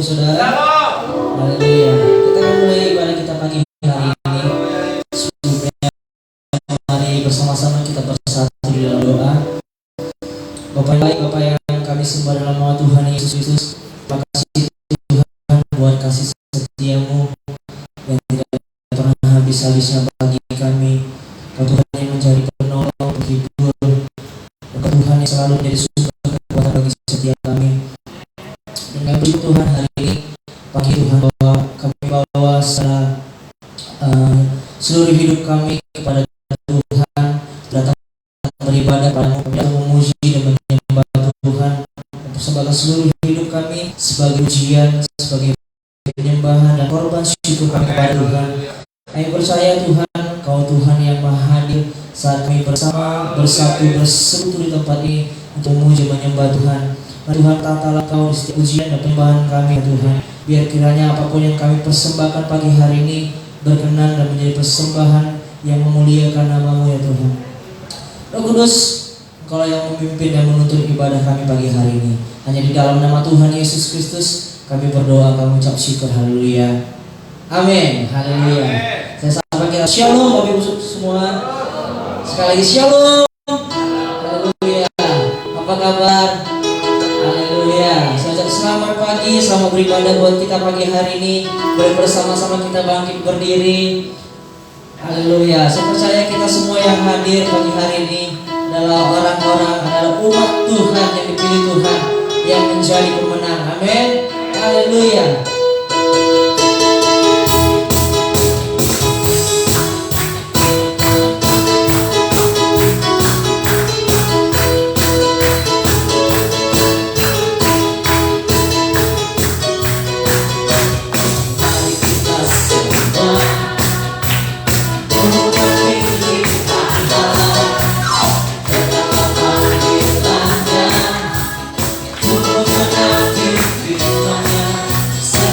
saudara. Haleluya. Kita akan mulai ibadah kita pagi hari ini. Sebelumnya mari bersama-sama kita bersatu di dalam doa. Bapak yang kami sembah dalam nama Tuhan Yesus Kristus. Terima kasih Tuhan buat kasih setiamu yang tidak pernah habis-habisnya bagi kami. Kau Tuhan yang menjadi penolong, penghibur, Kau Tuhan yang selalu menjadi sumber kekuatan bagi setiap kami. Dan kami bersyukur Tuhan hari ini pagi Tuhan bahwa kami bawa seluruh hidup kami kepada Tuhan, datang beribadah padamu, kami datang memuji dan menyembah Tuhan, mempersembahkan seluruh hidup kami sebagai ujian, sebagai penyembahan dan korban syukur kami kepada Tuhan. Kami percaya Tuhan, Kau Tuhan yang Maha Hadir saat kami bersama bersatu bersekutu di tempat ini untuk memuji menyembah Tuhan. Tuhan, tatalah Kau di setiap ujian dan penyembahan kami Tuhan. Biar kiranya apapun yang kami persembahkan pagi hari ini berkenan dan menjadi persembahan yang memuliakan nama-Mu ya Tuhan. Roh Kudus, Engkau yang memimpin dan menuntun ibadah kami pagi hari ini. Hanya di dalam nama Tuhan Yesus Kristus kami berdoa, kami ucap syukur. Haleluya. Amin. Haleluya. Saya sampaikan kita shalom Bapak Ibu semua. Sekali lagi shalom. Haleluya. Apa kabar? Haleluya. Saya ucap selamat pagi, selamat beribadah buat kita pagi hari ini. Boleh bersama-sama kita bangkit berdiri. Haleluya. Saya percaya kita semua yang hadir pagi hari ini adalah adalah umat Tuhan yang dipilih Tuhan, yang menjadi pemenang. Amin. Haleluya. Say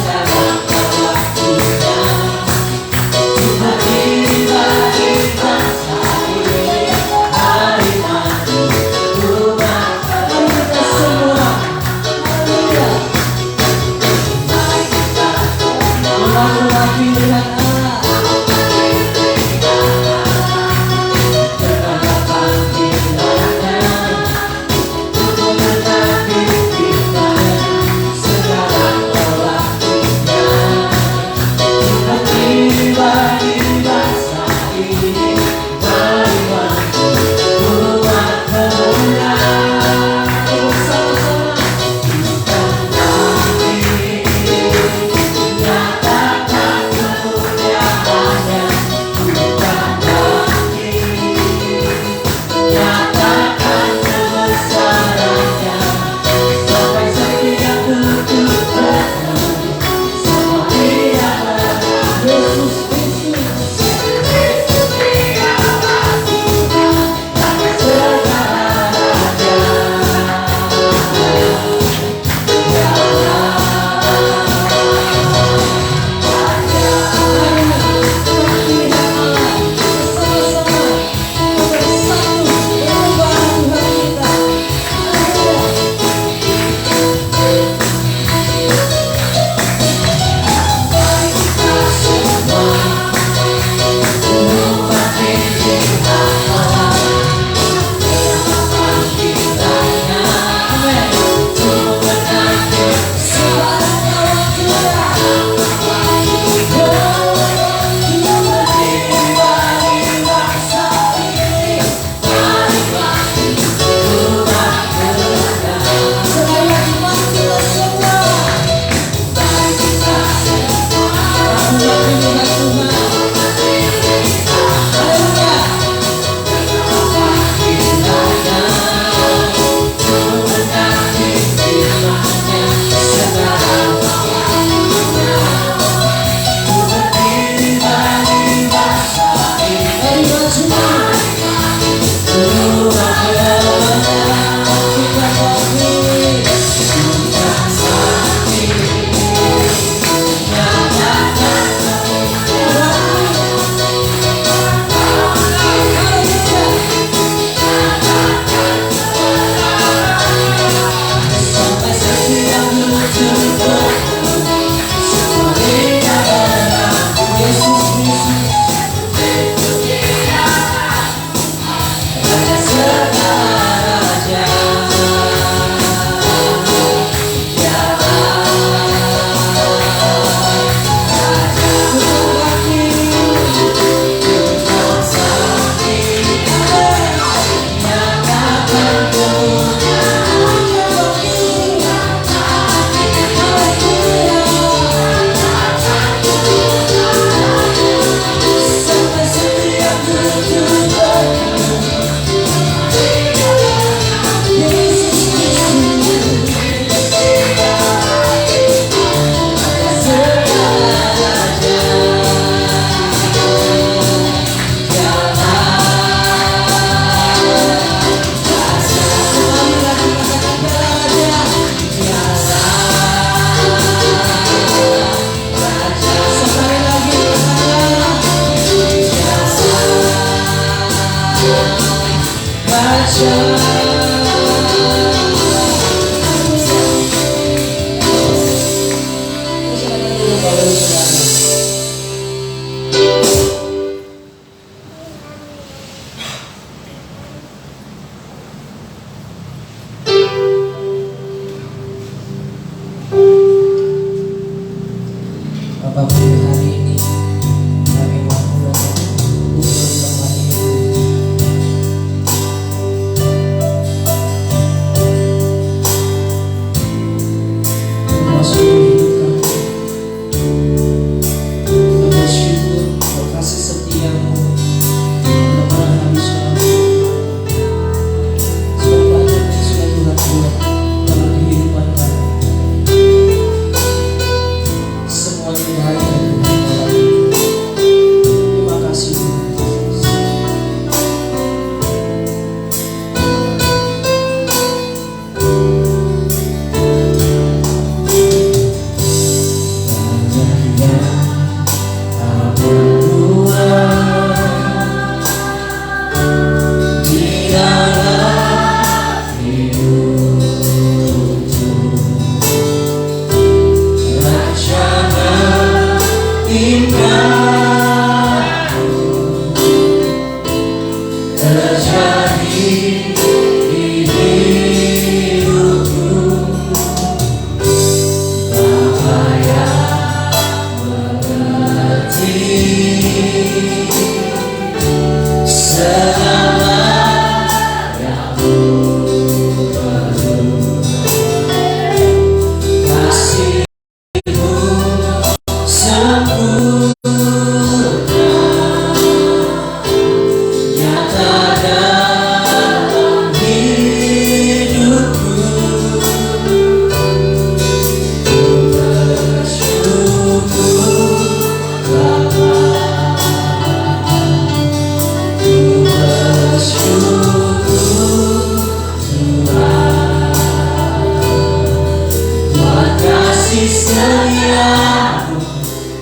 setiamu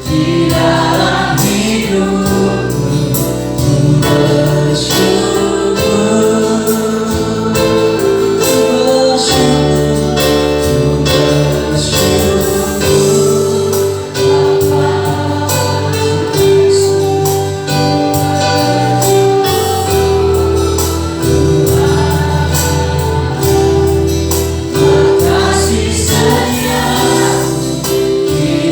di dalam hidupku, ku bersyukur, kasih setia di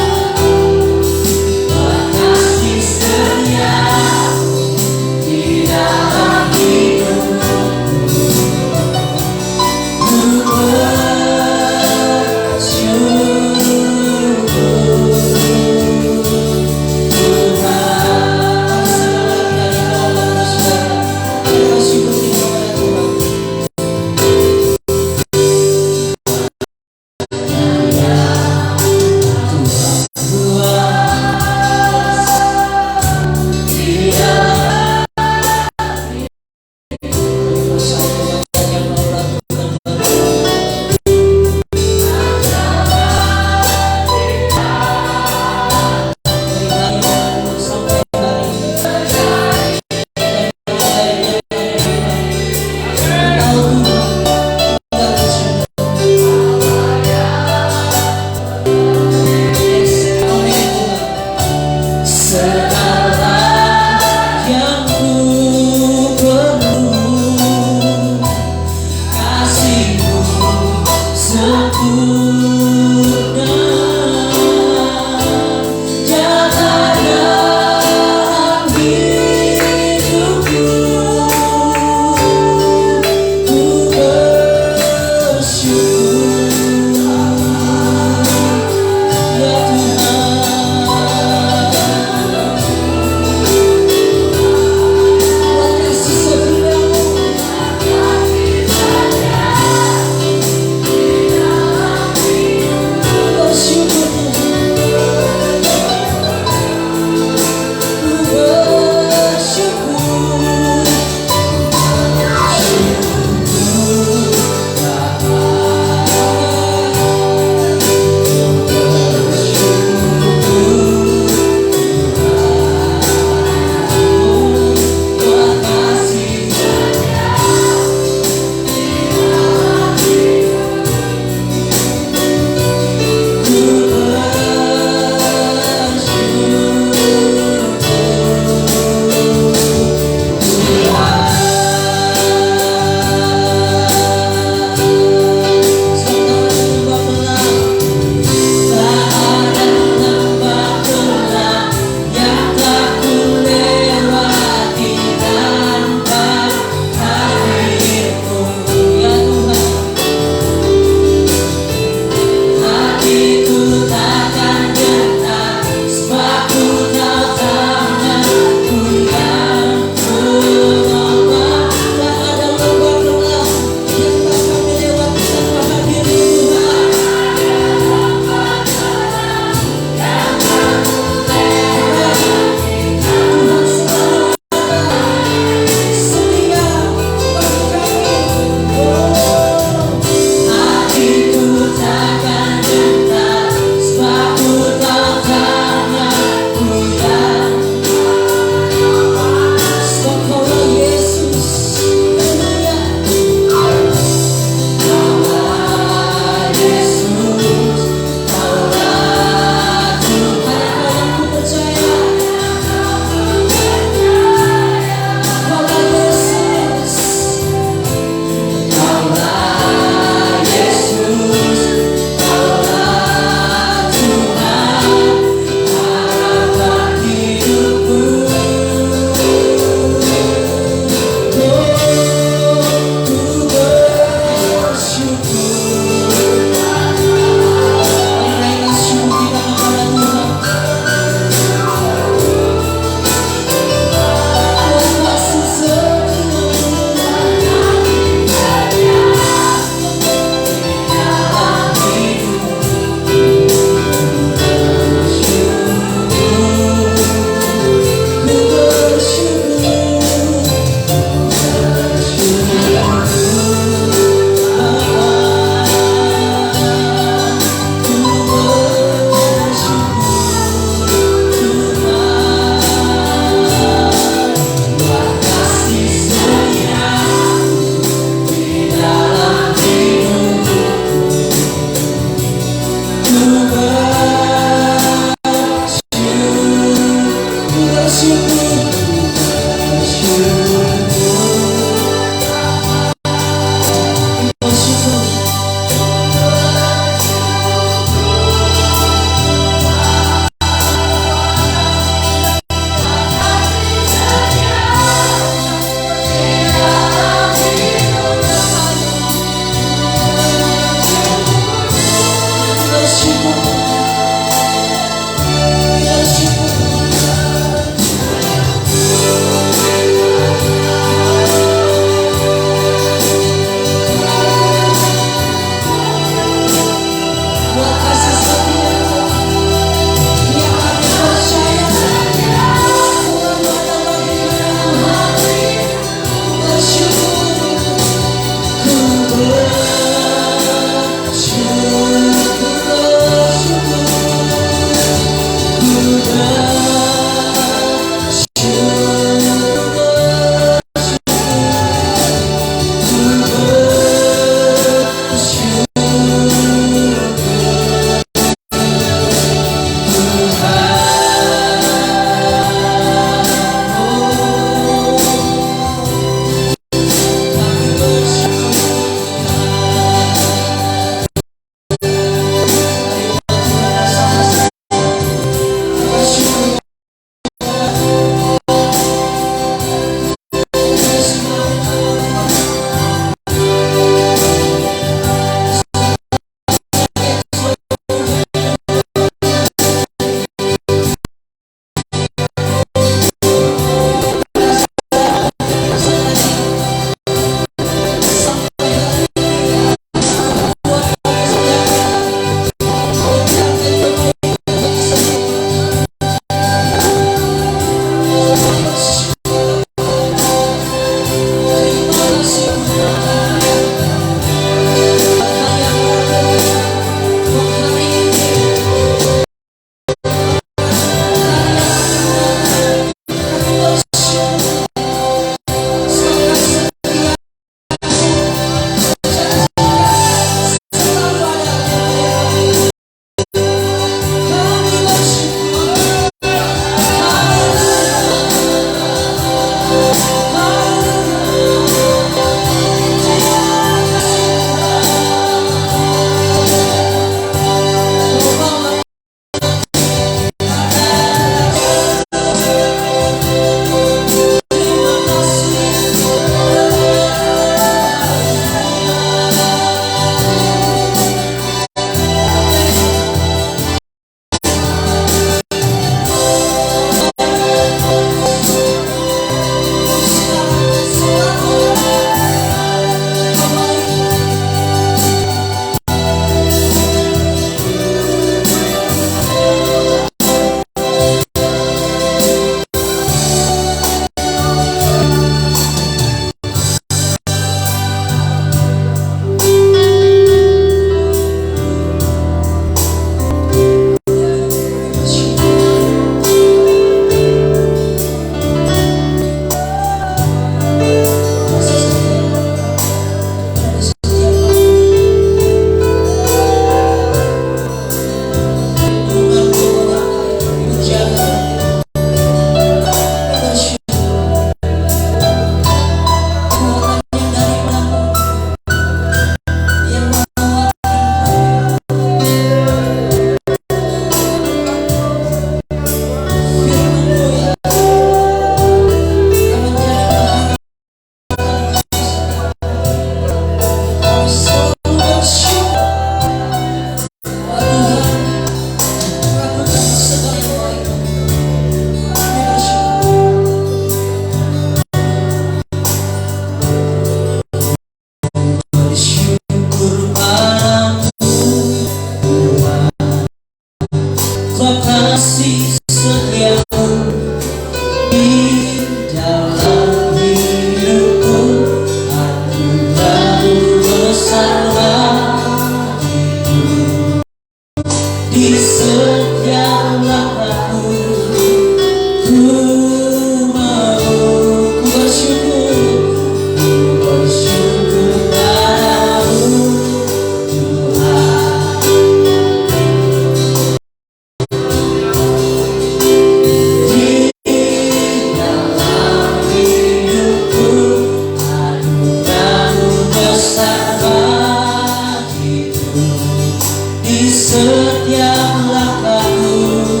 setiap langkahku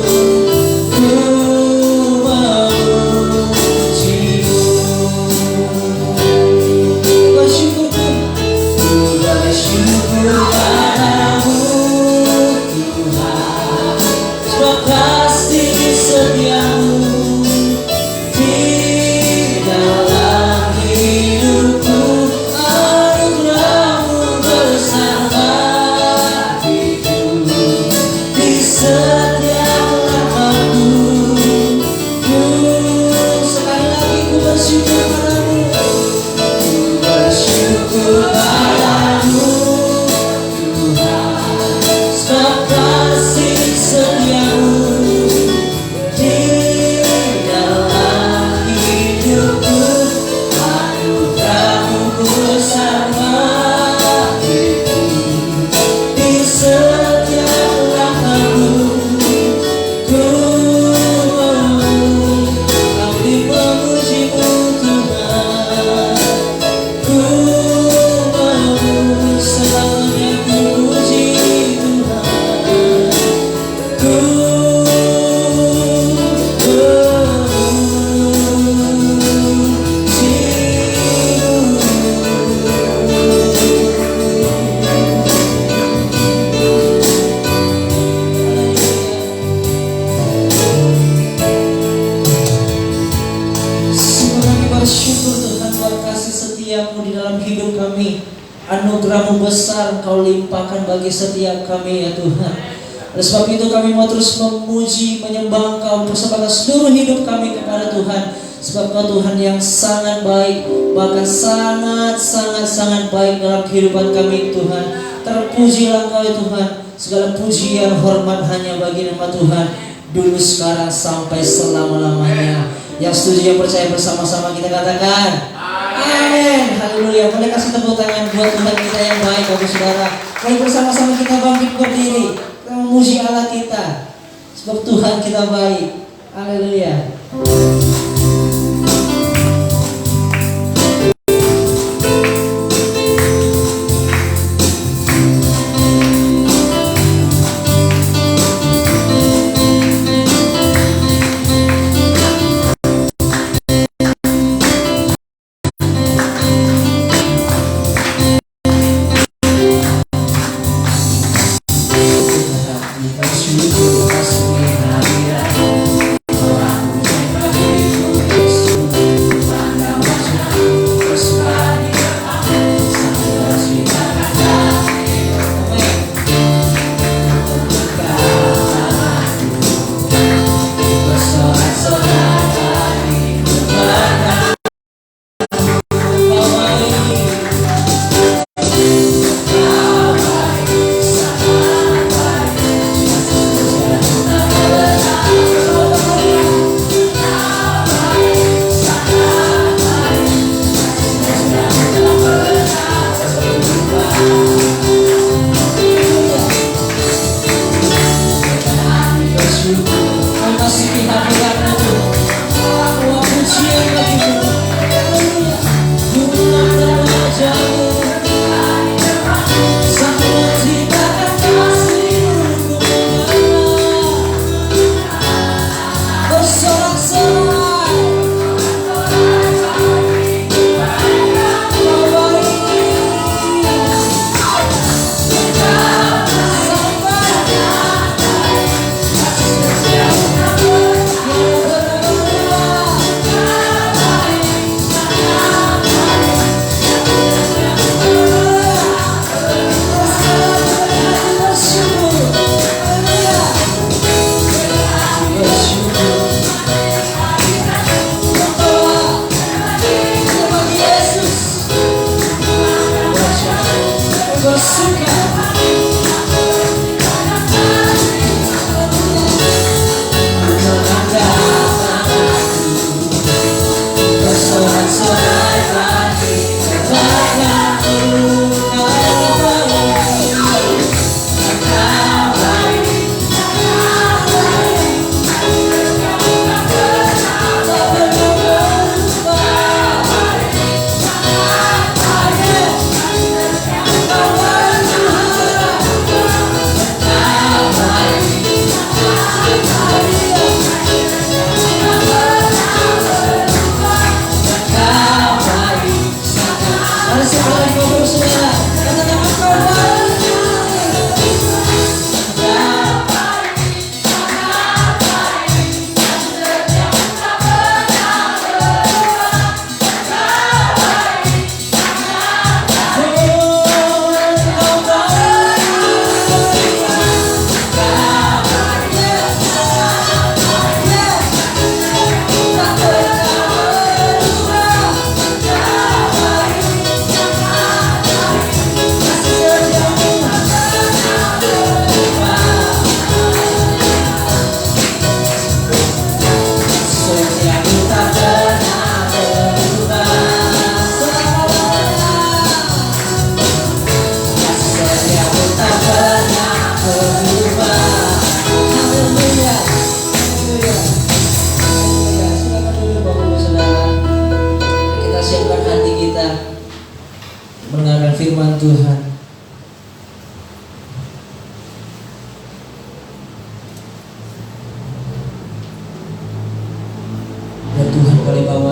ku memujimu. Bersyukur, ku bersyukur padamu Tuhan, sebab kasih setiamu di dalam hidupku, anugerahmu bersama di setiap langkahku. Ku sekali lagi ku bersyukur padamu, ku bersyukur padamu Tuhan, sebab kasih setiamu di dalam hidupku, anugerahmu bersama di setiap langkahku. Ku kami memujimu Tuhan, ku mau selamanya ku puji Tuhan, ku kami bersyukur Tuhan buat kasih setiamu di dalam hidup kami. Anugerahmu besar Engkau limpahkan bagi setiap kami ya Tuhan. Oleh sebab itu kami mau terus memuji, menyembah Engkau, mempersembahkan seluruh hidup kami kepada Tuhan. Sebab Engkau Tuhan yang sangat baik, bahkan sangat baik dalam kehidupan kami Tuhan. Terpujilah Engkau ya Tuhan. Segala pujian hormat hanya bagi nama Tuhan, dulu sekarang sampai selama-lamanya. Yang setuju, yang percaya bersama-sama kita katakan amin. Haleluya. Boleh kasih tepuk tangan buat Tuhan kita yang baik Bapak Saudara. Mari bersama-sama kita bangkit berdiri, kita memuji Allah kita, sebab Tuhan kita baik. Haleluya. Bersyukur kasih hadirat, orang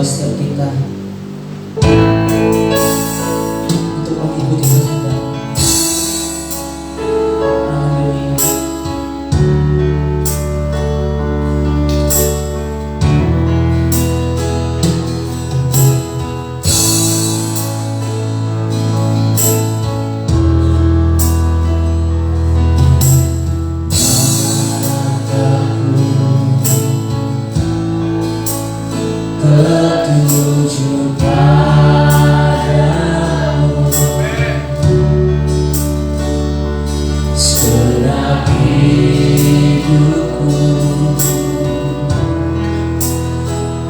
setiap kita untuk mengikuti kehendak. Haleluya. Tertuju padamu, serah hidupku,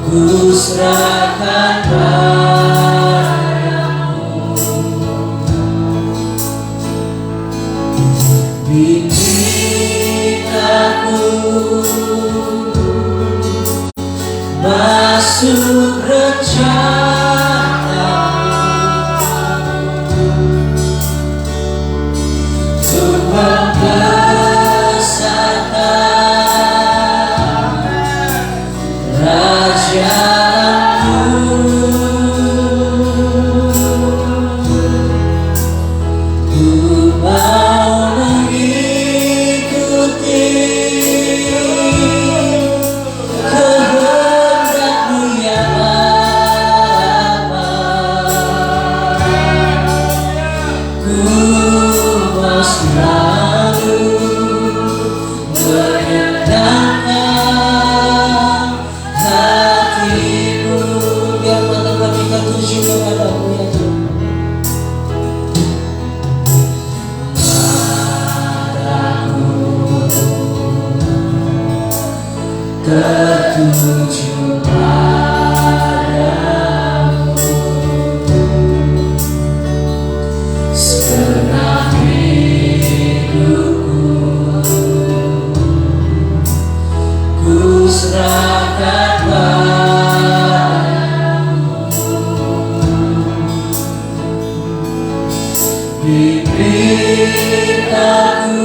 ku serahkan padamu. Bimbing aku masuk rencana, untuk membesarkan kerajaanmu. Ku mau mengikuti kehendak-Mu ya Bapa. Ku mau selalu menyenangkan hati-Mu. Biar mata kami tertuju kepadamu ya Tuhan. Tertuju padamu, segenap hidupku, ku serahkan padamu. Bimbing aku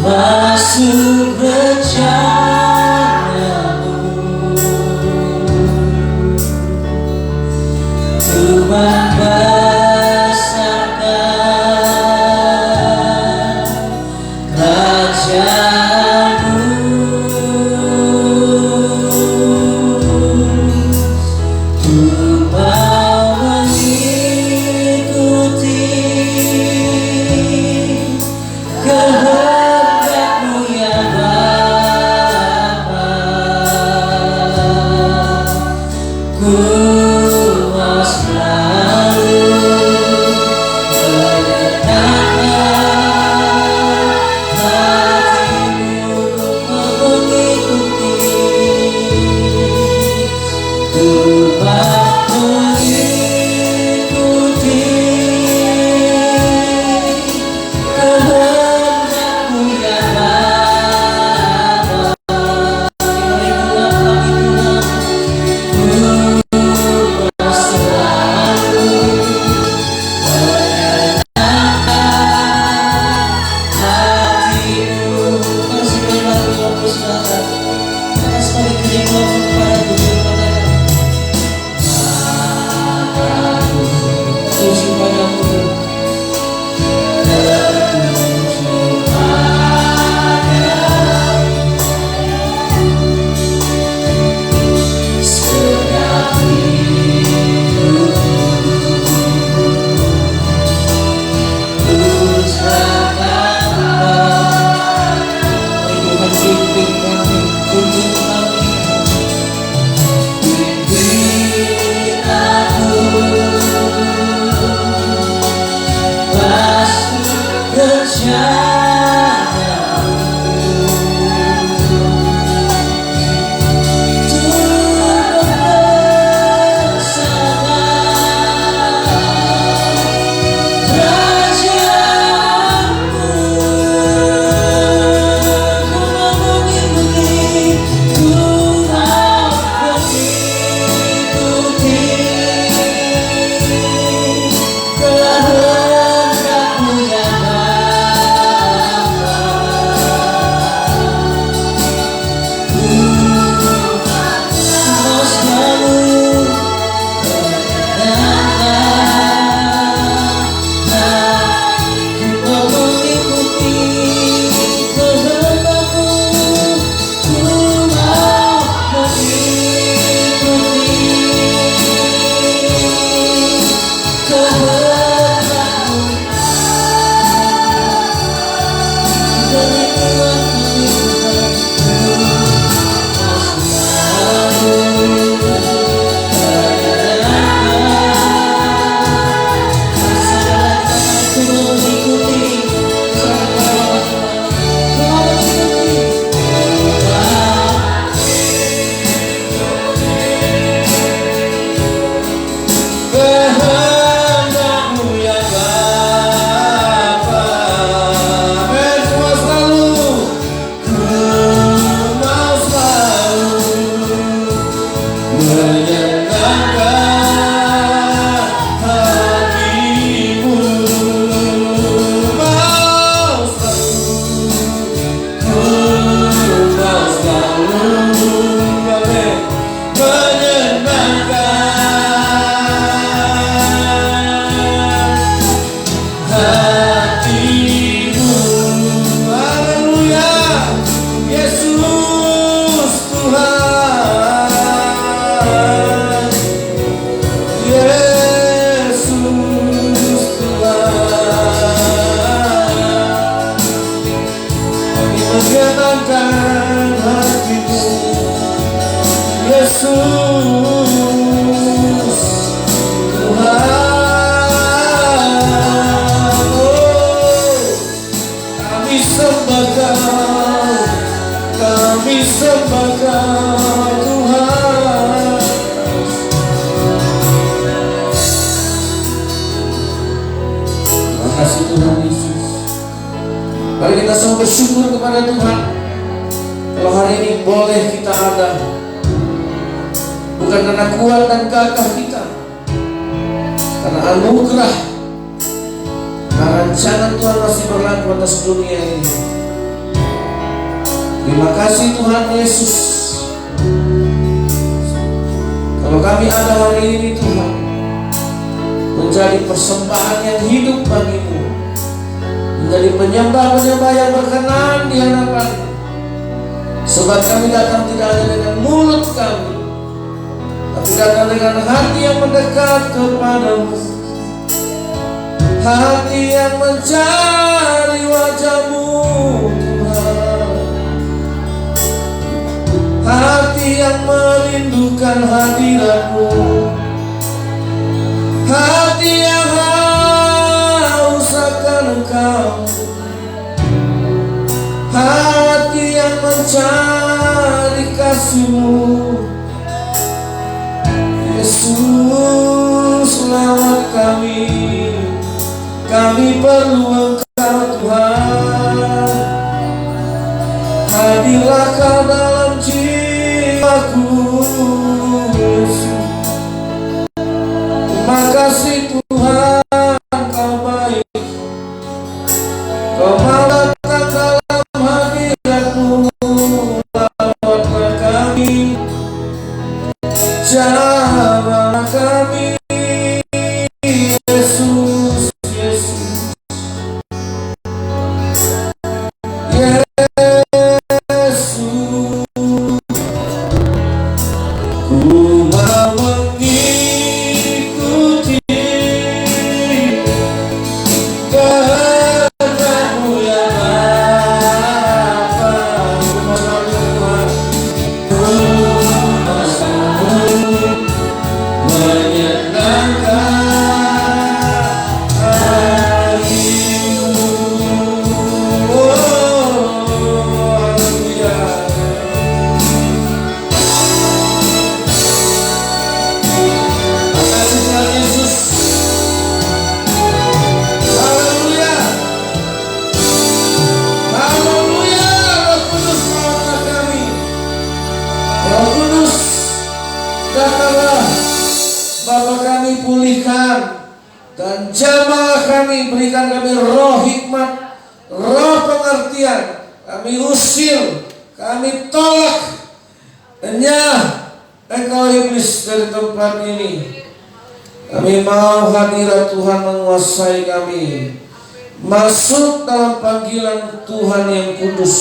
masuk rencana-Mu, untuk membesarkan kerajaan-Mu. Ku mau mengikuti kehendak-Mu ya Bapa. menyenangkan hatimu, Yesus Tuhan. Oh, kami sembah Kau, kami sembah Kau Tuhan. Terima kasih Tuhan Yesus. Mari kita semua bersyukur kepada Tuhan. Kalau hari ini boleh kita ada, bukan karena kuat dan gagah kita, karena anugerah, karena rancangan Tuhan masih berlaku atas dunia ini. Terima kasih Tuhan Yesus. Kalau kami ada hari ini Tuhan, menjadi persembahan yang hidup bagimu, menjadi penyembah-penyembah yang berkenan di hadapan. Sebab kami datang tidak hanya dengan mulut kami, tapi datang dengan hati yang mendekat kepadamu, hati yang mencari wajah-Mu Tuhan, hati yang merindukan hadirat-Mu, hati yang haus akan Engkau, hati yang mencari kasih-Mu. Yesus, lawat kami perlu Engkau Tuhan. Hadirlah Kau dalam jiwaku, Yesus. Terima kasih Tuhan, Kau baik. Kau mau datang dalam hadirat-Mu, lawatlah kami, jamahlah kami, Yesus, Yesus, Yesus. Ku mau mengikuti kehendak-Mu ya Bapa. Ku mau menyenangkan hatimu. Oh, haleluya. Makasih Tuhan Yesus. Haleluya. Haleluya. Roh Kudus merawatlah kami. Roh Kudus, datanglah. Bapa kami, pulihkan dan jamah kami, berikan kami roh hikmat, roh pengertian. Kami usir, kami tolak enyah engkau iblis dari tempat ini. Kami mau hadirat Tuhan menguasai kami, masuk dalam panggilan Tuhan yang kudus.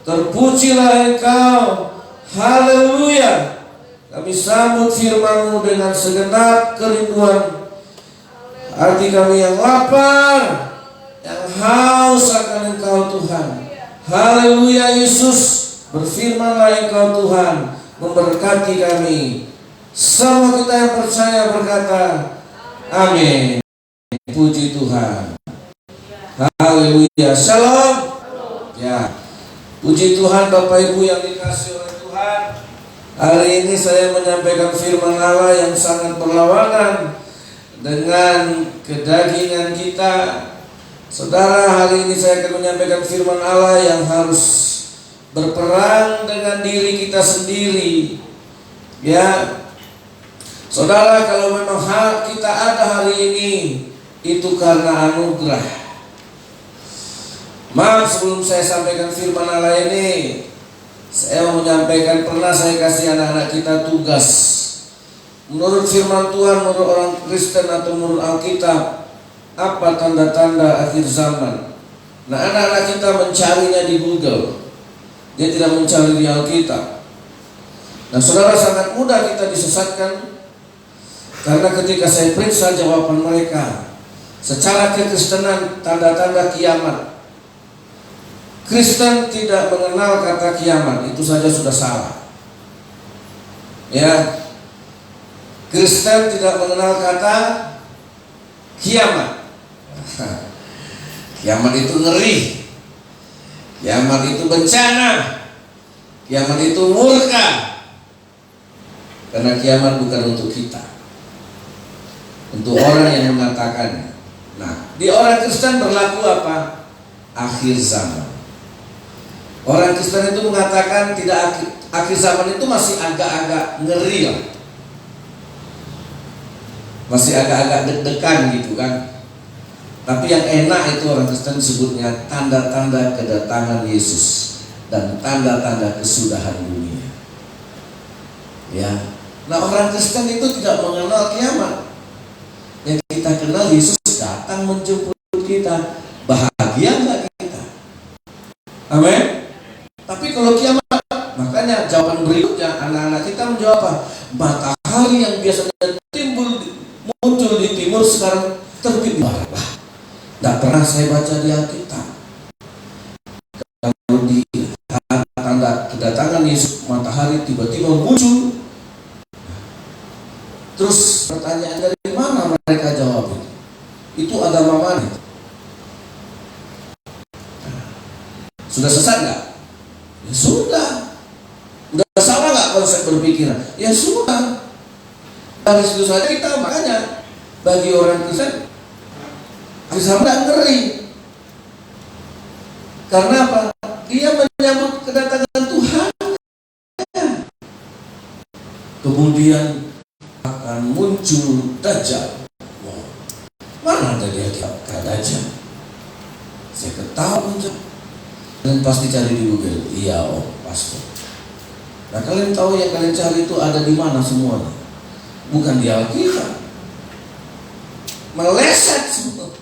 Terpujilah Engkau. Haleluya. Kami sambut firman-Mu dengan segenap kerinduan hati kami yang lapar, yang haus akan Engkau Tuhan. Haleluya Yesus, berfirmanlah Engkau Tuhan, memberkati kami. Semua kita yang percaya berkata, amin. Puji Tuhan. Haleluya. Shalom. Ya, puji Tuhan Bapak Ibu yang dikasihi oleh Tuhan. Hari ini saya menyampaikan firman Allah yang sangat berlawanan dengan kedagingan kita. Saudara, hari ini saya akan menyampaikan firman Allah yang harus berperang dengan diri kita sendiri. Ya, saudara, kalau memang kita ada hari ini, itu karena anugerah. Maaf, sebelum saya sampaikan firman Allah ini, saya mau menyampaikan, pernah saya kasih anak-anak kita tugas. Menurut firman Tuhan, menurut orang Kristen atau menurut Alkitab, apa tanda-tanda akhir zaman? Nah, anak-anak kita mencarinya di Google. Dia tidak mencari di Alkitab. Nah, saudara, sangat mudah kita disesatkan, karena ketika saya periksa jawaban mereka secara kekristenan, tanda-tanda kiamat, Kristen tidak mengenal kata kiamat, itu saja sudah salah. Ya, Kristen tidak mengenal kata kiamat. Kiamat itu ngeri, kiamat itu bencana, kiamat itu murka. Karena kiamat bukan untuk kita, untuk orang yang mengatakannya. Nah, di orang Kristen berlaku apa? Akhir zaman. Orang Kristen itu mengatakan tidak akhir zaman itu masih agak-agak ngeri lah. Masih agak-agak deg-degan gitu kan. Tapi yang enak itu orang Kristen sebutnya tanda-tanda kedatangan Yesus dan tanda-tanda kesudahan dunia. Ya. Nah, orang Kristen itu tidak mengenal kiamat. Yang kita kenal Yesus datang menjemput kita. Bahagia nggak kita? Amin. Tapi kalau kiamat, makanya jawaban berikutnya anak-anak kita menjawab apa? Matahari yang biasanya muncul di timur sekarang terbit di barat. Tidak pernah saya baca di Alkitab. Kalau di tanda kedatangan Yesus, matahari tiba-tiba muncul. Terus pertanyaan dari mana mereka jawab itu? Itu agama mana? Sudah sesat nggak? Ya sudah. Udah salah nggak konsep berpikiran? Ya sudah. Dari situ saja kita, makanya bagi orang Kristen bisa ngeri. Karena apa? Dia menyambut kedatangan Tuhan. Kemudian akan muncul Dajjal. Wow. Mana ada dia Dajjal? Saya ketahui aja. Kalian pasti cari di Google. Iya, pasti. Nah, kalian tahu yang kalian cari itu ada di mana semuanya? Bukan di Alkitab. Meleset semua.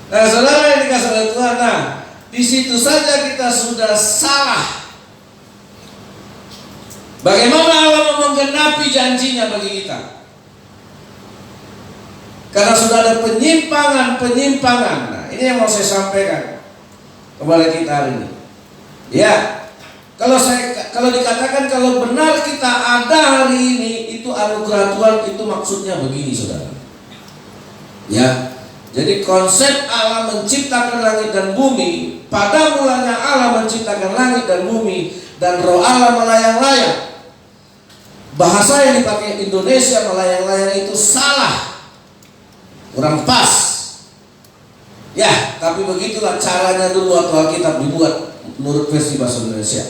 Nah, saudara yang dikasih oleh Tuhan, nah, di situ saja kita sudah salah. Bagaimana Allah menggenapi janjinya bagi kita? Karena sudah ada penyimpangan. Nah, ini yang mau saya sampaikan kepada kita hari ini. Ya, kalau dikatakan kalau benar kita ada hari ini, itu anugerah Tuhan, itu maksudnya begini, saudara. Ya, jadi konsep Allah menciptakan langit dan bumi, pada mulanya Allah menciptakan langit dan bumi, dan Roh Allah melayang-layang. Bahasa yang dipakai Indonesia melayang-layang itu salah, kurang pas. Ya, tapi begitulah caranya dulu waktu Alkitab dibuat menurut versi bahasa Indonesia.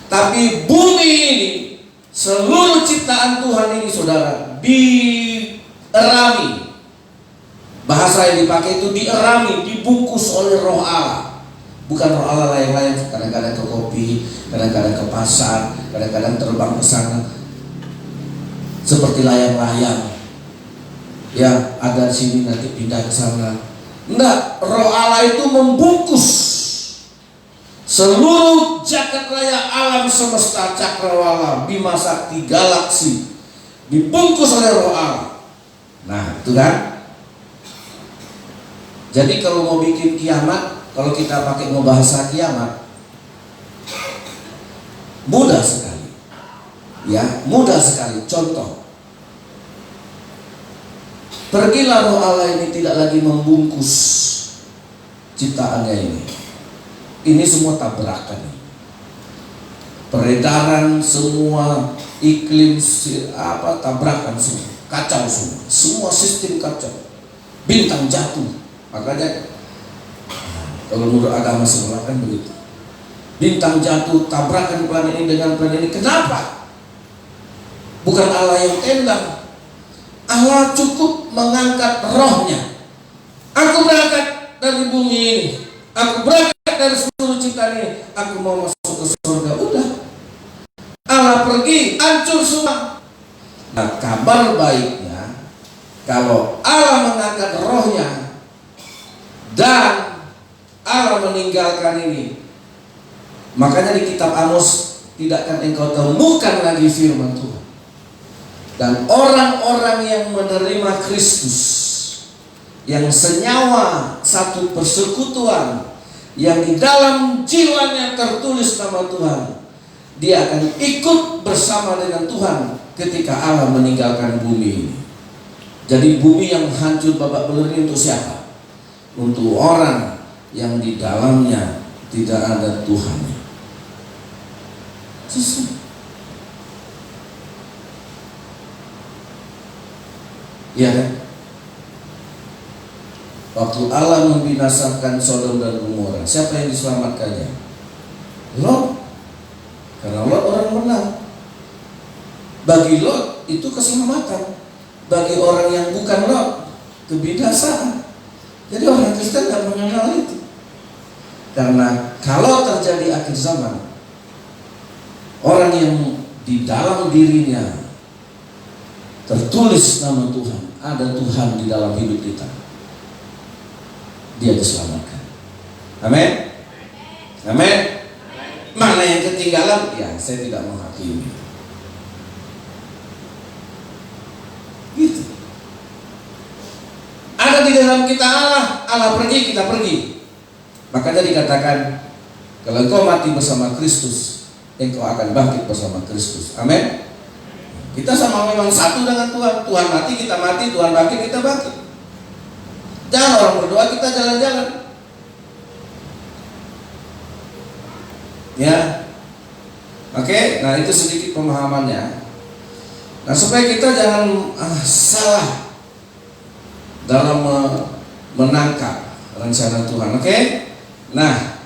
Tapi bumi ini, seluruh ciptaan Tuhan ini, saudara, dierami. Bahasa yang dipakai itu dierami, dibungkus oleh Roh Allah. Bukan Roh Allah layang-layang, kadang-kadang ke kopi, kadang-kadang ke pasar, kadang-kadang terbang ke sana seperti layang-layang. Ya, ada di sini nanti pindah ke sana. Enggak, Roh Allah itu membungkus seluruh jagat raya alam semesta, cakrawala, bima sakti, galaksi, dibungkus oleh Roh Allah. Nah, itu kan. Jadi kalau mau bikin kiamat, kalau kita pakai mau bahasa kiamat, mudah sekali. Ya, mudah sekali. Contoh, pergilah Roh Allah ini tidak lagi membungkus ciptaannya ini. Ini semua tabrakan. Peredaran semua, iklim tabrakan semua, kacau semua. Semua sistem kacau. Bintang jatuh. Makanya kalau menurut agama sebelah kan begitu. Bintang jatuh, tabrakan planet ini dengan planet ini. Kenapa? Bukan Allah yang tendang. Allah cukup mengangkat rohnya. Aku berangkat dari bumi ini, aku berangkat dari seluruh ciptaan ini, aku mau masuk ke surga. Udah, Allah pergi, hancur semua. Nah, kabar baiknya, kalau Allah mengangkat rohnya dan Allah meninggalkan ini, makanya di kitab Amos, tidak akan engkau temukan lagi firman Tuhan. Dan orang-orang yang menerima Kristus, yang senyawa, satu persekutuan, yang di dalam jiwanya tertulis nama Tuhan, dia akan ikut bersama dengan Tuhan ketika Allah meninggalkan bumi ini. Jadi bumi yang hancur babak belur ini untuk siapa? Untuk orang yang di dalamnya tidak ada Tuhan. Susah. Iya kan? Waktu Allah membinasakan Sodom dan Gomora, siapa yang diselamatkannya? Lot. Karena Lot orang menang. Bagi Lot itu keselamatan. Bagi orang yang bukan Lot, kebinasaan. Jadi orang Kristen tidak mengenal itu. Karena kalau terjadi akhir zaman, orang yang di dalam dirinya tertulis nama Tuhan, ada Tuhan di dalam hidup kita, dia diselamatkan. Amin. Amin. Mana yang ketinggalan? Ya, saya tidak menghakimi. Gitu. Ada di dalam kita Allah, Allah pergi, kita pergi. Makanya dikatakan, kalau engkau mati bersama Kristus, engkau akan bangkit bersama Kristus. Amin. Kita sama memang satu dengan Tuhan. Tuhan mati, kita mati. Tuhan bangkit, kita bangkit. Jangan orang berdoa kita jalan-jalan. Ya. Oke, nah itu sedikit pemahamannya. Nah, supaya kita jangan salah dalam menangkap rencana Tuhan. Oke? Nah,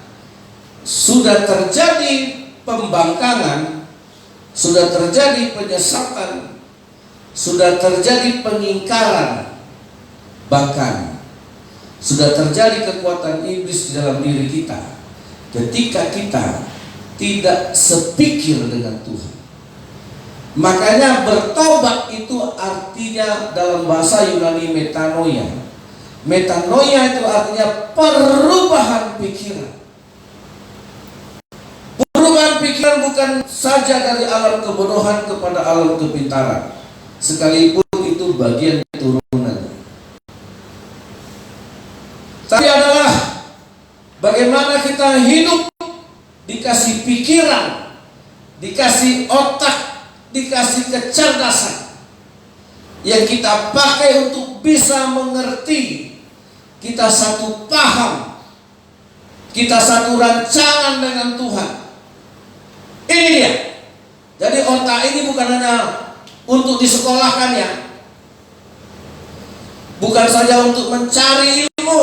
sudah terjadi pembangkangan, sudah terjadi penyesatan, sudah terjadi pengingkaran, bahkan sudah terjadi kekuatan iblis di dalam diri kita ketika kita tidak sepikir dengan Tuhan. Makanya bertobat itu artinya dalam bahasa Yunani metanoia. Metanoia itu artinya perubahan pikiran. Perubahan pikiran bukan saja dari alam kebodohan kepada alam kepintaran, sekalipun itu bagian turunan. Tapi adalah bagaimana kita hidup dikasih pikiran, dikasih otak, dikasih kecerdasan yang kita pakai untuk bisa mengerti. Kita satu paham, kita satu rancangan dengan Tuhan. Ini dia. Jadi otak ini bukan hanya untuk disekolahkan ya, bukan saja untuk mencari ilmu,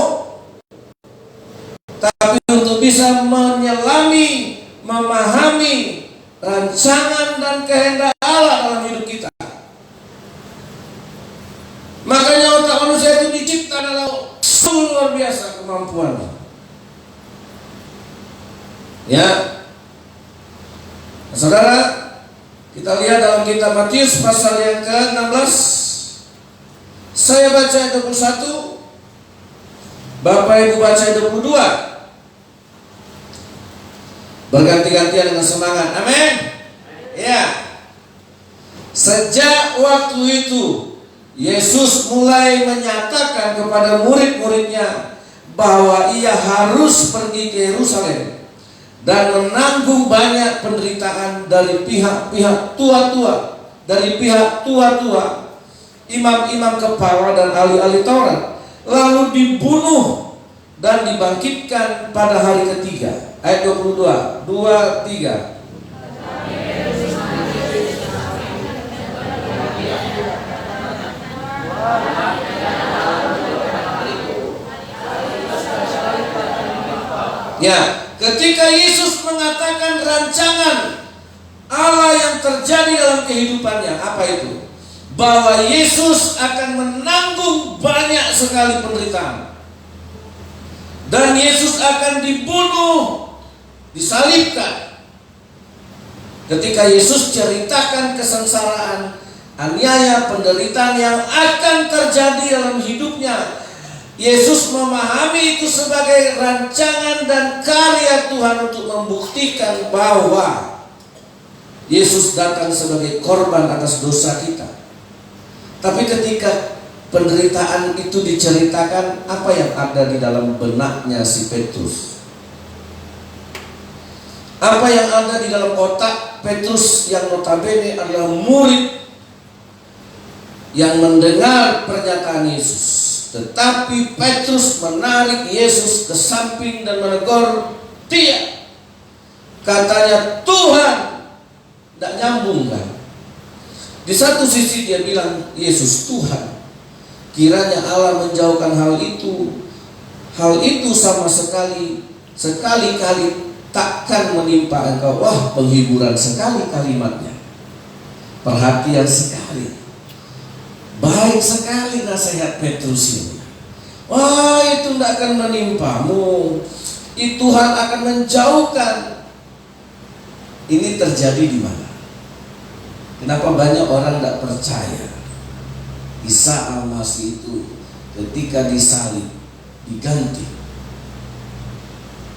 tapi untuk bisa menyelami, memahami rancangan dan kehendak Allah dalam hidup kita. Makanya otak manusia itu dicipta dalam luar biasa kemampuan. Ya, nah, saudara, kita lihat dalam kitab Matius pasal yang ke-16. Saya baca ayat 21, Bapak Ibu baca ayat 22. Berganti-gantian dengan semangat. Amin. Ya. Sejak waktu itu Yesus mulai menyatakan kepada murid-muridnya bahwa ia harus pergi ke Yerusalem dan menanggung banyak penderitaan dari pihak-pihak tua-tua, imam-imam kepala dan ahli-ahli Taurat, lalu dibunuh dan dibangkitkan pada hari ketiga. Ayat 22, 2, 3. Ya, ketika Yesus mengatakan rancangan Allah yang terjadi dalam kehidupannya, apa itu? Bahwa Yesus akan menanggung banyak sekali penderitaan, dan Yesus akan dibunuh, disalibkan. Ketika Yesus ceritakan kesengsaraan, aniaya, penderitaan yang akan terjadi dalam hidupnya, Yesus memahami itu sebagai rancangan dan karya Tuhan untuk membuktikan bahwa Yesus datang sebagai korban atas dosa kita. Tapi ketika penderitaan itu diceritakan, apa yang ada di dalam benaknya si Petrus? Apa yang ada di dalam otak Petrus yang notabene adalah murid yang mendengar pernyataan Yesus? Tetapi Petrus menarik Yesus ke samping dan menegur dia. Katanya, Tuhan, tidak nyambung kan? Di satu sisi dia bilang Yesus Tuhan, kiranya Allah menjauhkan hal itu. Hal itu sama sekali-kali takkan menimpa engkau. Wah, penghiburan sekali kalimatnya, perhatian sekali, baik sekali nasihat Petrus ini. Wah, itu tidak akan menimpamu, itu Tuhan akan menjauhkan. Ini terjadi di mana? Kenapa banyak orang tidak percaya Isa Al-Masih itu ketika disalib diganti?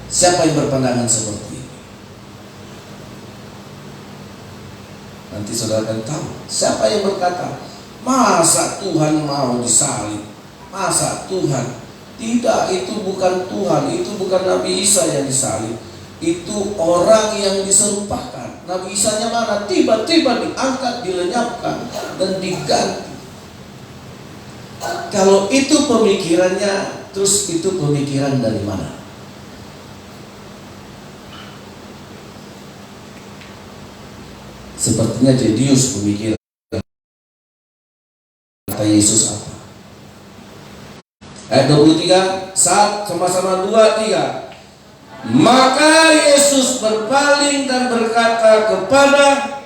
Siapa yang berpandangan seperti ini? Nanti saudara akan tahu siapa yang berkata, masa Tuhan mau disalib? Masa Tuhan? Tidak, itu bukan Tuhan, itu bukan Nabi Isa yang disalib, itu orang yang diserupakan. Nabi Isa-nya mana? Tiba-tiba diangkat, dilenyapkan, dan diganti. Kalau itu pemikirannya, terus itu pemikiran dari mana? Sepertinya jenius pemikiran. Kata Yesus apa? Ayat 23, saat sama-sama 2, 3. Maka Yesus berpaling dan berkata kepada,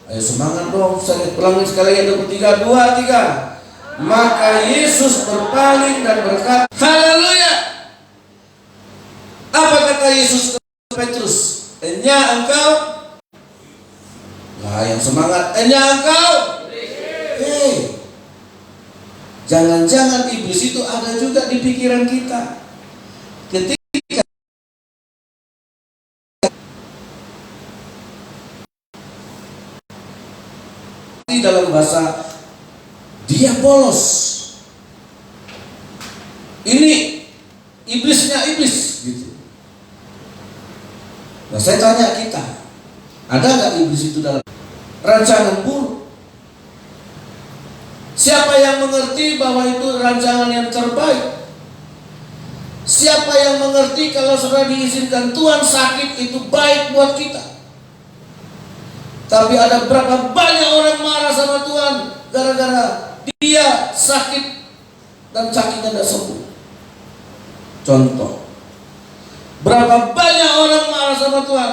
ayo semangat dong, saya ulangi sekali ayat 23, 2, 3. Maka Yesus berpaling dan berkata, haleluya. Apa kata Yesus ke Petrus? Enya engkau? Nah, yang semangat, enya engkau? Hei, jangan-jangan iblis itu ada juga di pikiran kita. Ketika dalam bahasa dia polos, ini iblisnya iblis gitu. Nah, saya tanya kita, ada nggak iblis itu dalam rancangan buruk? Siapa yang mengerti bahwa itu rancangan yang terbaik? Siapa yang mengerti kalau sudah diizinkan Tuhan sakit itu baik buat kita? Tapi ada berapa banyak orang marah sama Tuhan gara-gara dia sakit dan sakitnya tidak sembuh. Contoh, berapa banyak orang marah sama Tuhan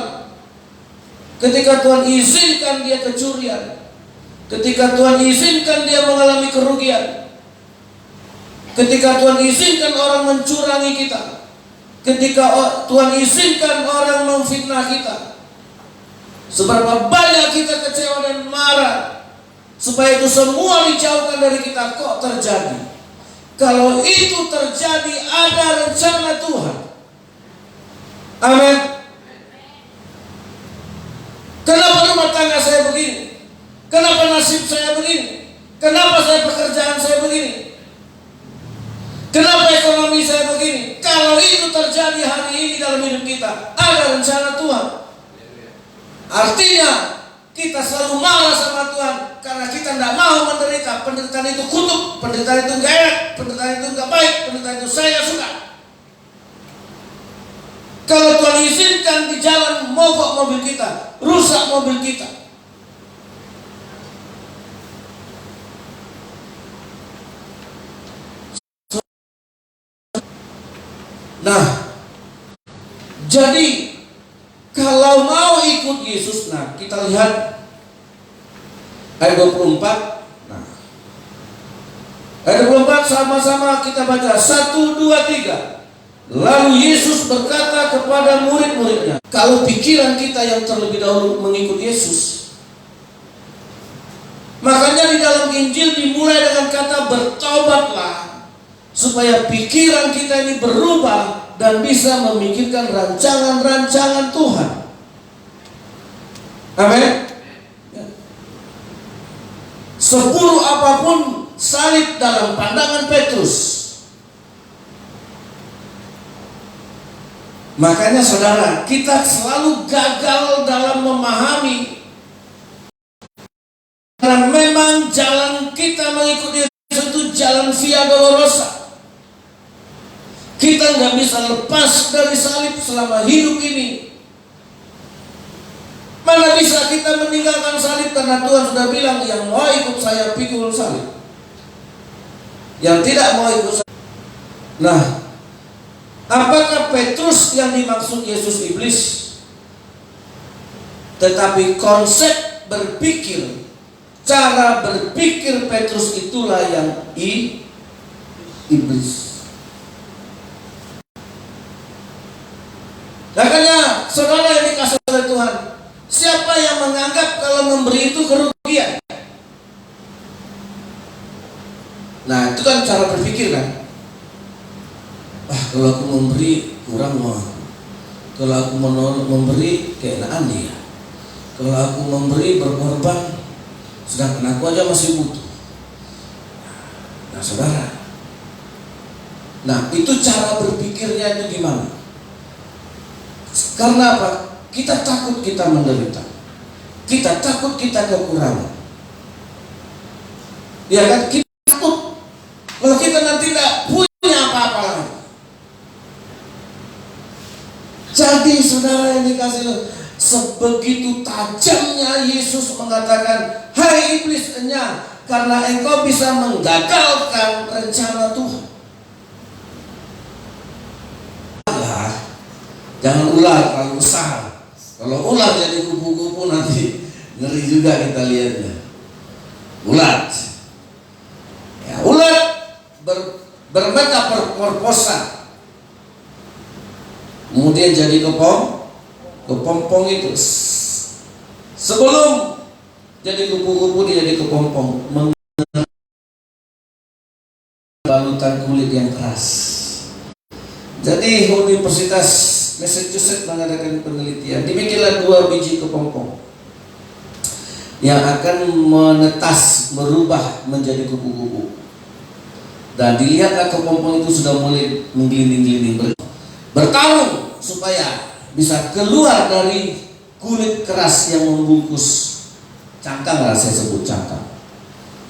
ketika Tuhan izinkan dia kecurian, ketika Tuhan izinkan dia mengalami kerugian, ketika Tuhan izinkan orang mencurangi kita, ketika Tuhan izinkan orang memfitnah kita. Seberapa banyak kita kecewa dan marah supaya itu semua dijauhkan dari kita. Kok terjadi? Kalau itu terjadi, ada rencana Tuhan. Amin. Kenapa rumah tangga saya begini? Kenapa nasib saya begini? Kenapa pekerjaan saya begini? Kenapa ekonomi saya begini? Kalau itu terjadi hari ini dalam hidup kita, ada rencana Tuhan. Artinya kita selalu marah sama Tuhan karena kita tidak mau menderita. Penderitaan itu kutuk, penderitaan itu gak enak, penderitaan itu gak baik, penderitaan itu saya gak suka. Kalau Tuhan izinkan di jalan mogok mobil kita, rusak mobil kita, nah, jadi kalau mau ikut Yesus, nah kita lihat ayat 24. Nah, ayat 24 sama-sama kita baca 1, 2, 3. Lalu Yesus berkata kepada murid-muridnya. Kalau pikiran kita yang terlebih dahulu mengikut Yesus, makanya di dalam Injil dimulai dengan kata bertobatlah, supaya pikiran kita ini berubah dan bisa memikirkan rancangan-rancangan Tuhan. Amin. Seburuk apapun salib dalam pandangan Petrus. Makanya saudara, kita selalu gagal dalam memahami karena memang jalan kita mengikuti Yesus itu jalan via dolorosa. Kita nggak bisa lepas dari salib selama hidup ini. Mana bisa kita meninggalkan salib, karena Tuhan sudah bilang yang mau ikut saya pikul salib, yang tidak mau ikut salib. Nah, apakah Petrus yang dimaksud Yesus iblis? Tetapi konsep berpikir, cara berpikir Petrus itulah yang iblis. Makanya saudara yang dikasih oleh Tuhan, siapa yang menganggap kalau memberi itu kerugian? Nah, itu kan cara berpikir kan. Kalau aku memberi kurang mau aku. Kalau aku memberi keenaan dia. Kalau aku memberi berkorban, sedangkan aku aja masih butuh. Nah saudara, nah itu cara berpikirnya itu gimana? Karena apa? Kita takut kita menderita, kita takut kita kekurangan. Ya kan, kita takut kalau kita nanti tidak punya apa-apa lagi. Jadi saudara yang dikasih, sebegitu tajamnya Yesus mengatakan, hai iblis enyah, karena engkau bisa menggagalkan rencana Tuhan. Jangan ular terlalu besar. Kalau ular jadi kupu-kupu nanti ngeri juga kita lihatnya. Ular, ya, ular bermetaporfosa, kemudian jadi kepompong itu. Sebelum jadi kupu-kupu dia jadi kepompong, balutan kulit yang keras. Jadi Universitas Massachusetts mengadakan penelitian, dibikinlah 2 biji kepompong yang akan menetas, merubah menjadi kupu-kupu. Dan dilihatlah kepompong itu sudah mulai menggelinding-gelinding, bertarung supaya bisa keluar dari kulit keras yang membungkus cangkang, lah saya sebut cangkang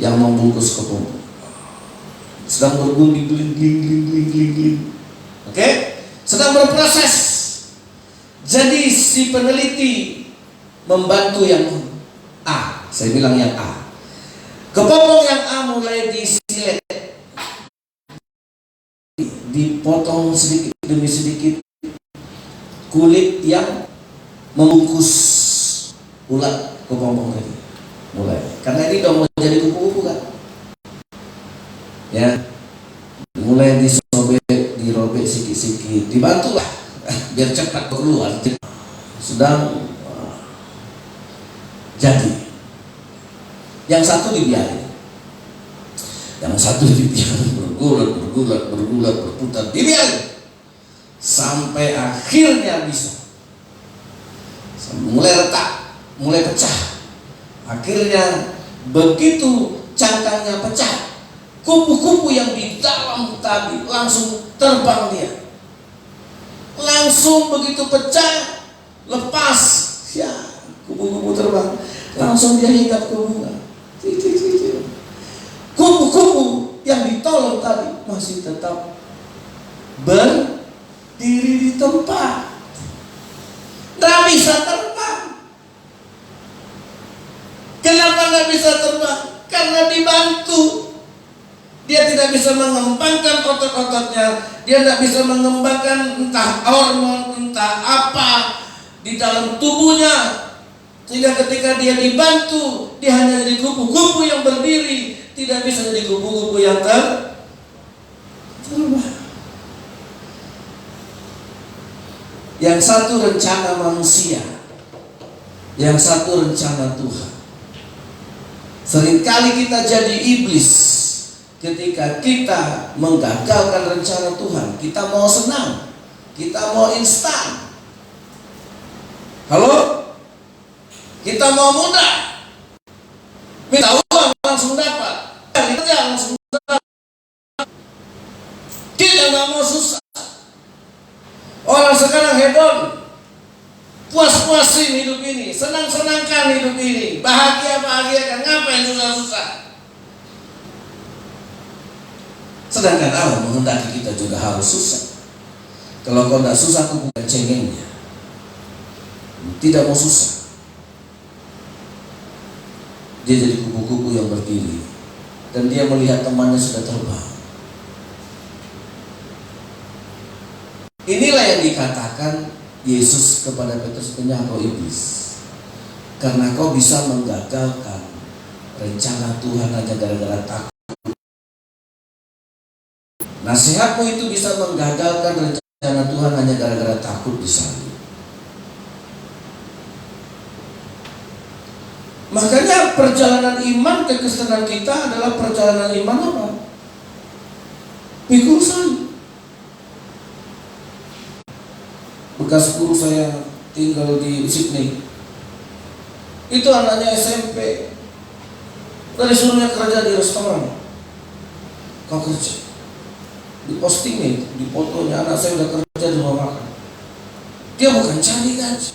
yang membungkus kepompong. Sedang berguling, oke? Sedang berproses. Jadi si peneliti membantu yang A, saya bilang yang A. Kepompong yang A mulai disilet, dipotong sedikit demi sedikit kulit yang membungkus ulat kepompong tadi. Mulai, karena ini udah mau jadi kupu-kupu kan, ya, mulai dirobek sikit-sikit, dibantulah biar cepat keluar. Sedang jadi, yang satu dibiarin, yang satu dibiarin bergulat, berputar, dibiarin sampai akhirnya bisa, mulai retak, mulai pecah. Akhirnya begitu cangkangnya pecah, kupu-kupu yang di dalam tadi langsung terbang dia. Langsung begitu pecah, lepas, ya, kupu-kupu terbang, langsung dia hinggap ke bunga. Kupu-kupu yang ditolong tadi masih tetap berdiri di tempat, nggak bisa terbang. Kenapa nggak bisa terbang? Karena dibantu. Dia tidak bisa mengembangkan otot-ototnya, dia tidak bisa mengembangkan entah hormon, entah apa di dalam tubuhnya, sehingga ketika dia dibantu, dia hanya jadi kupu-kupu yang berdiri, tidak bisa jadi kupu-kupu yang terbang. Yang satu rencana manusia, yang satu rencana Tuhan. Seringkali kita jadi iblis ketika kita menggagalkan rencana Tuhan. Kita mau senang, kita mau instan. Halo? Kita mau mudah, minta uang langsung dapat. Kerja langsung. Kita nggak mau susah. Orang sekarang hedon, puas-puasin hidup ini, senang-senangkan hidup ini, bahagia-bahagiakan, ngapain susah-susah. Sedangkan Allah menghendaki kita juga harus susah. Kalau kau tidak susah, aku bukan cengengnya. Tidak mau susah. Dia jadi kupu-kupu yang berdiri, dan dia melihat temannya sudah terbang. Inilah yang dikatakan Yesus kepada Petrus, "Penyalah kau iblis, karena kau bisa menggagalkan rencana Tuhan hanya gara-gara takut. Nasihatmu itu bisa menggagalkan rencana Tuhan hanya gara-gara takut disalib." Makanya perjalanan iman kekristenan kita adalah perjalanan iman apa? Pikul salib. Bekas guru saya tinggal di Sydney. Itu anaknya SMP. Udah disuruhnya kerja di restoran. Kau kerja. Di posting nih, di fotonya anak saya udah kerja di rumah makan. Dia bukan cari gaji,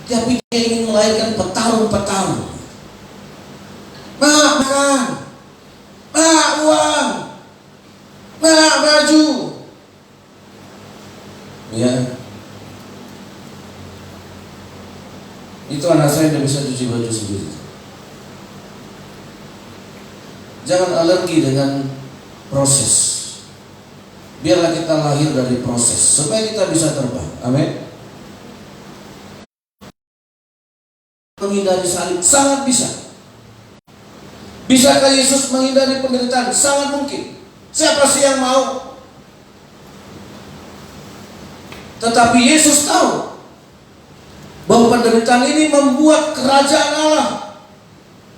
tapi dia ingin melahirkan petarung-petarung. Mak makan, mak uang, mak baju. Ya. Itu anak saya tidak bisa cuci baju sendiri. Jangan alergi dengan proses. Biarlah kita lahir dari proses supaya kita bisa terbang. Amin. Menghindari salib sangat bisa. Bisakah Yesus menghindari penderitaan? Sangat mungkin. Siapa sih yang mau? Tetapi Yesus tahu bahwa penderitaan ini membuat kerajaan Allah,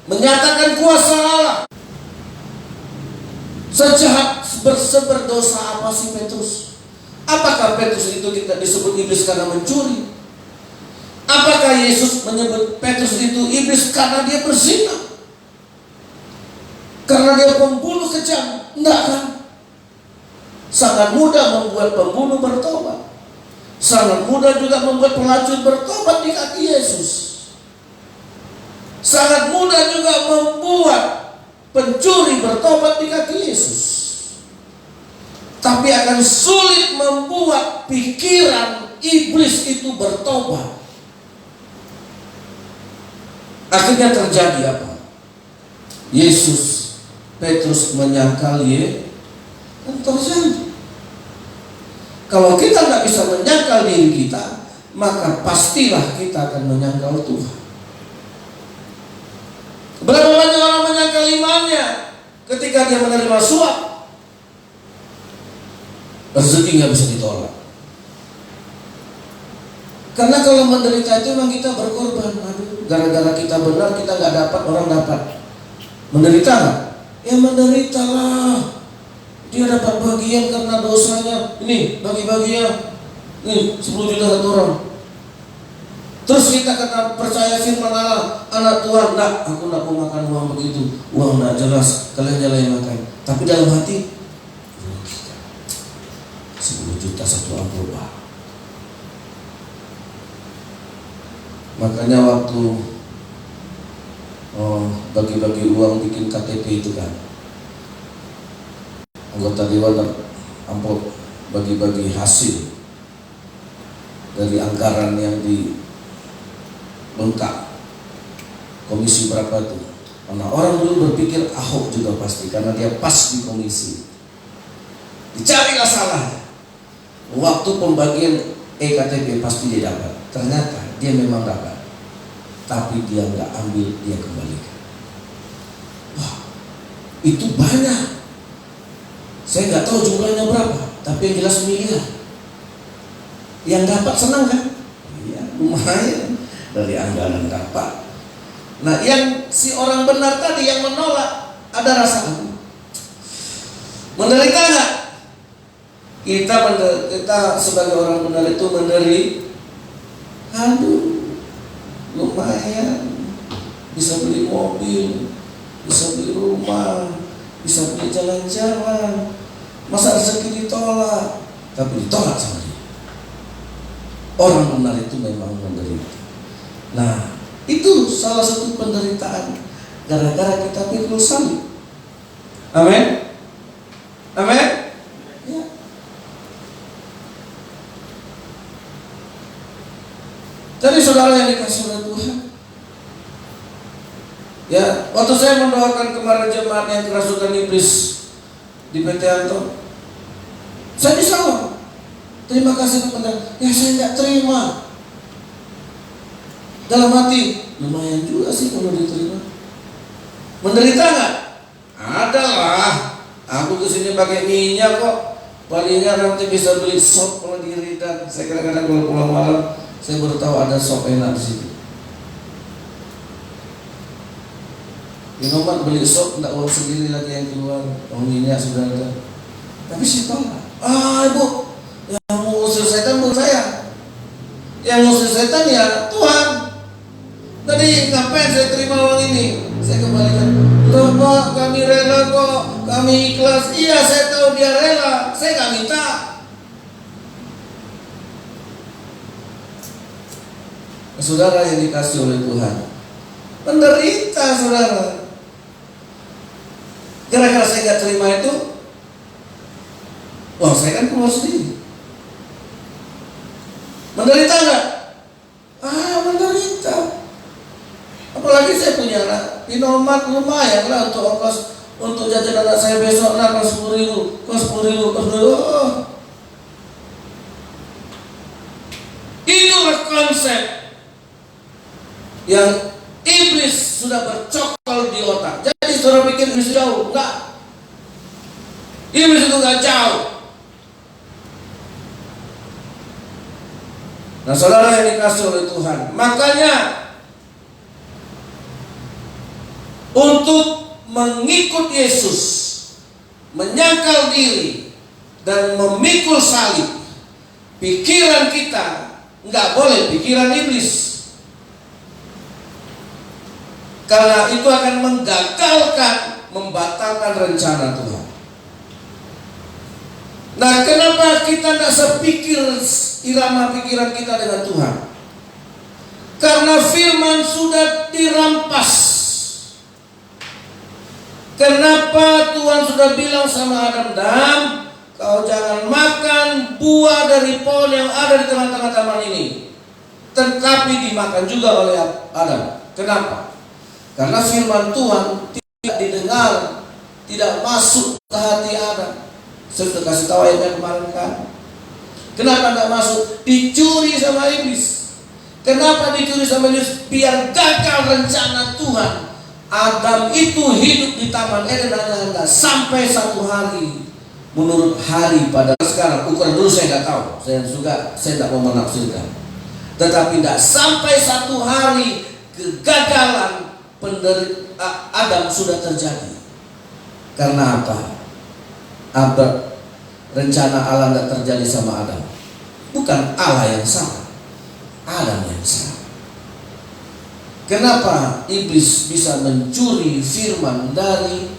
menyatakan kuasa Allah. Sejahat berdosa apa sih Petrus? Apakah Petrus itu kita disebut iblis karena mencuri? Apakah Yesus menyebut Petrus itu iblis karena dia berzina? Karena dia pembunuh kejam? Enggak kan? Sangat mudah membuat pembunuh bertobat. Sangat mudah juga membuat pelacur bertobat di kaki Yesus. Sangat mudah juga membuat pencuri bertobat di kaki Yesus. Tapi akan sulit membuat pikiran iblis itu bertobat. Akhirnya terjadi apa? Petrus menyangkal dan terjadi. Kalau kita nggak bisa menyangkal diri kita, maka pastilah kita akan menyangkal Tuhan. Berapa banyak orang menyangkal imannya ketika dia menerima suap? Rezeki nggak bisa ditolak. Karena kalau menderita itu memang kita berkorban. Aduh, gara-gara kita benar kita nggak dapat, orang dapat. Menderita nggak? Ya menderitalah. Dia dapat bagian karena dosanya. Ini bagi-bagian. Ini 10 juta satu orang. Terus kita kena percaya firman Allah, anak Tuhan, enggak, aku enggak mau makan uang begitu. Uang enggak jelas, kalian jalan makan. Tapi dalam hati 10 juta satu amplop. Makanya waktu bagi-bagi uang bikin KTP itu kan, anggota dewan amplop bagi-bagi hasil dari anggaran yang dibengkak komisi berapa itu. Karena orang dulu berpikir Ahok juga pasti karena dia pas di komisi. Dicarilah salahnya. Waktu pembagian EKTP pasti dia dapat. Ternyata dia memang dapat, tapi dia nggak ambil, dia kembalikan. Wah, itu banyak. Saya nggak tahu jumlahnya berapa, tapi yang jelas miliar. Yang dapat senang kan? Iya, lumayan dari anggaran dapat. Nah, yang si orang benar tadi yang menolak, ada rasa menderita nggak? Kita sebagai orang benar itu menderita. Aduh, lumayan, bisa beli mobil, bisa beli rumah, bisa beli jalan-jalan, masa rezeki ditolak, tapi ditolak sama dia. Orang benar itu memang menderita. Nah, itu salah satu penderitaan gara-gara kita pikul salib. Amin. Amin. Ya. Jadi saudara yang dikasih oleh Tuhan, ya, waktu saya mendoakan kemarin jemaat yang kerasukan iblis di PT Anton, saya disawang. Terima kasih kepada, ya saya nggak terima. Dalam hati, lumayan juga sih kalau diterima. Menderita nggak? Ada lah. Aku kesini pakai minyak kok. Palingnya nanti bisa beli sop kalau di Ridan. Saya kadang-kadang kalau pulang malam, saya baru tahu ada sop enak di situ. Inomat beli sop, tidak uang sendiri lagi yang keluar. Uang minyak sudah ada. Tapi saya tolak. Ibu, yang mengusir setan bukan saya. Yang mengusir setan ya Tuhan. Tadi ngapain saya terima uang ini? Saya kembalikan. Loh Pak, kami rela kok, kami ikhlas. Iya, saya tahu dia rela. Saya nggak minta. Saudara yang dikasih oleh Tuhan, menderita saudara. Gara-gara saya nggak terima itu, wah saya kan keluar sendiri. Menderita nggak? Menderita. Apalagi saya punya anak, Inomat lumayan lah untuk ongkos, untuk jajan anak saya besok, nah kos 10.000, kos 10.000, kos 10.000. Itulah konsep yang iblis sudah bercokol di otak. Jadi saudara pikir iblis jauh? Enggak. Iblis itu enggak jauh. Nah saudara yang dikasih oleh Tuhan, makanya untuk mengikut Yesus, menyangkal diri dan memikul salib, pikiran kita nggak boleh pikiran iblis, karena itu akan menggagalkan, membatalkan rencana Tuhan. Nah, kenapa kita tidak sepikir irama pikiran kita dengan Tuhan? Karena firman sudah dirampas. Kenapa Tuhan sudah bilang sama Adam, kau jangan makan buah dari pohon yang ada di tengah-tengah taman ini, tetapi dimakan juga oleh Adam. Kenapa? Karena firman Tuhan tidak didengar, tidak masuk ke hati Adam. Saya sudah kasih tahu ayatnya kemarin kan. Kenapa tidak masuk? Dicuri sama iblis. Kenapa dicuri sama iblis? Biar gagal rencana Tuhan. Adam itu hidup di Taman Eden hanya sampai 1 hari menurut hari pada sekarang. Ukuran dulu saya nggak tahu, saya tidak mau menafsirkan. Tetapi tidak sampai 1 hari kegagalan Adam sudah terjadi. Karena apa? Rencana Allah tidak terjadi sama Adam. Bukan Allah yang salah, Adam yang salah. Kenapa iblis bisa mencuri firman dari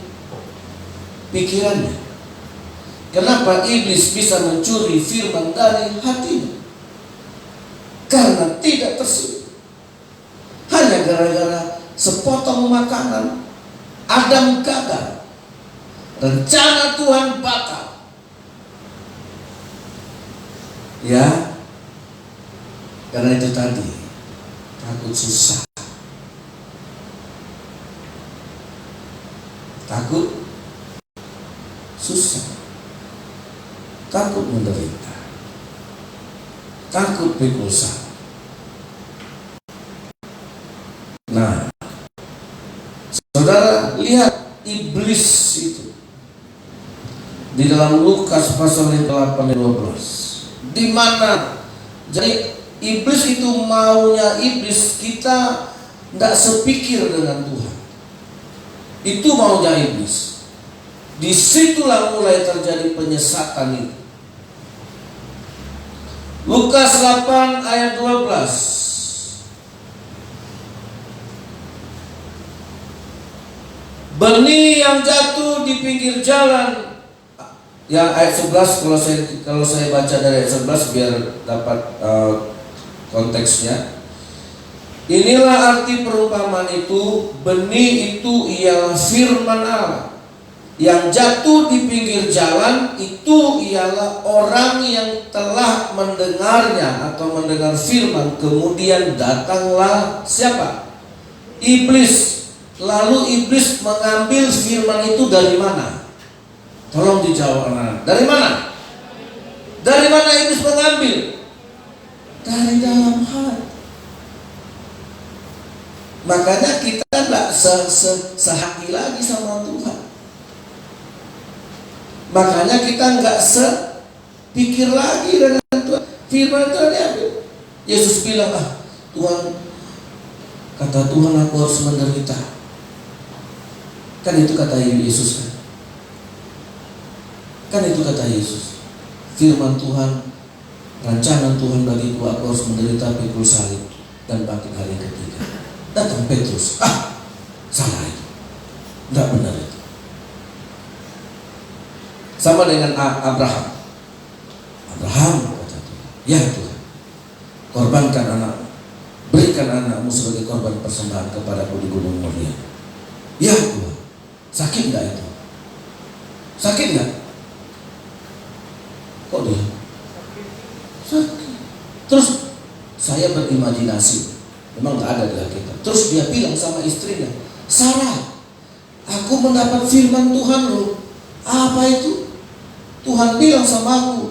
pikirannya? Kenapa iblis bisa mencuri firman dari hatinya? Karena tidak tersedia. Hanya gara-gara sepotong makanan, Adam gagal. Rencana Tuhan batal. Ya, karena itu tadi, takut susah. Takut susah, takut menderita, takut pikul salib. Nah, saudara lihat iblis itu di dalam Lukas pasal 8:12, di mana jadi iblis itu maunya iblis kita tidak sepikir dengan Tuhan. Itu maunya iblis. Disitulah mulai terjadi penyesatan itu. Lukas 8 ayat 12. benih yang jatuh di pinggir jalan. Yang ayat 11, kalau saya baca dari ayat 11 biar dapat konteksnya. Inilah arti perumpamaan itu, benih itu ialah firman Allah. Yang jatuh di pinggir jalan itu ialah orang yang telah mendengarnya atau mendengar firman, kemudian datanglah siapa? Iblis. Lalu iblis mengambil firman itu dari mana? Tolong dijawab anak. Dari mana? Dari mana iblis mengambil? Dari dalam hati. Makanya kita tidak sehati lagi sama Tuhan. Makanya kita nggak sepikir lagi dengan Tuhan. Firman Tuhan diambil. Yesus bilang, Tuhan, kata Tuhan, aku harus menderita. Kan itu kata Yesus kan? Kan itu kata Yesus. Firman Tuhan, rancangan Tuhan bagiku, aku harus menderita, pikul salib dan bangkit hari ketiga. Datang Petrus, salah itu, tidak benar itu. Sama dengan Abraham. Abraham kata Tuhan, ya Tuhan, korbankan anakmu, berikan anakmu sebagai korban persembahan kepadaku di Gunung Moria. Ya Tuhan, sakit nggak itu? Sakit nggak? Kok dia? Sakit. Terus saya berimajinasi, memang nggak ada di Alkitab. Terus dia bilang sama istrinya, Sarah, aku mendapat firman Tuhan loh. Apa itu? Tuhan bilang sama aku,